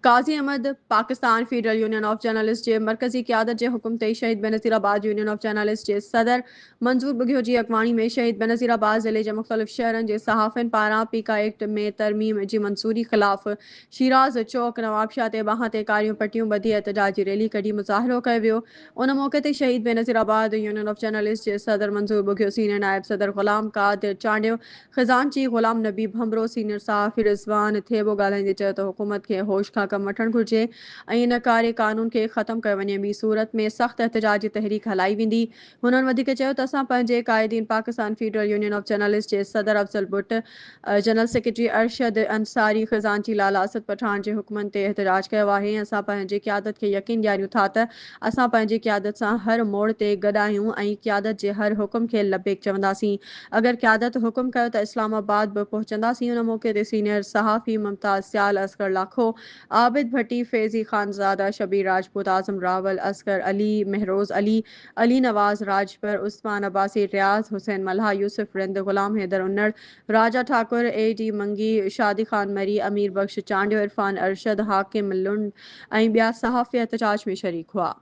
Qazi Ahmed Pakistan federal union of journalist जे मरकज़ी क़यादत जे हुकुम ते Shaheed Benazirabad union of journalist जे सदर मंजूर बुगियो जी अॻवानी में शहीद बेनज़ीराबाद ज़िले जे मुख़्तलिफ़ शहरनि जे सहाफ़िन पारां पीका एक्ट में तरमीम जी मंसूरी ख़िलाफ़ शिराज चौक नवाबशाह ते बाह ते कारियूं पटियूं ॿधी एहतजाजी रैली कढी मुज़ाहिरो कयो वियो। उन मौक़े ते Shaheed Benazirabad union of journalist जे सदर मंजूर बुगियो, सीनियर नायब सदर ग़ुलाम कादिर चांडियो, ख़ज़ानची ग़ुलाम नबी भमरो, सीनियर सहाफ़ी रिज़वान थेबो ॻाल्हाईंदे चयो त हुकूमत खे होश खां कमु वठणु घुरिजे ऐं इन कार्य कानून खे ख़तमु कयो वञे। ॿी सूरत में सख़्त एहतजाजी तहरीक हलाई वेंदी। हुननि वधीक चयो त असां पंहिंजे क़ाइदीन Pakistan federal union of journalist जे सदर अफ़ज़ल बुट, जनरल सेक्रेटरी अरशद अंसारी, ख़ज़ानची लाला असद पठान जे हुक्मनि ते एहतजाज कयो आहे। असां पंहिंजे क़यादत खे यकीन ॾियारियूं था त असां पंहिंजी क़यादत सां हर मोड़ ते गॾु आहियूं ऐं क़यादत जे हर हुकुम खे लबेक चवंदासीं। अगरि क़यादत हुकुम कयो त इस्लामाबाद बि पहुचंदासीं। उन मौक़े ते सीनियर सहाफ़ी मुमताज़ सियाल, असगर लाखो, आबिद भट्टी, फैज़ी खानज़ादा, शबीर राजपूत, आज़म रावल, असगर अली, महरोज़ अली, अली नवाज़ राजपर, उस्मान अब्बासी, रियाज हुसैन मल्हा, यूसुफ रिंद, ग़ुलाम हैदर उन्नड़, राजा ठाकुर, A.D मंगी, शादी खान मरी, अमीर बख्श चांडियो, इरफान अरशद, हाकिम लुंड ऐं ॿिया सहाफ़ी एहतजाज में शरीक हुआ।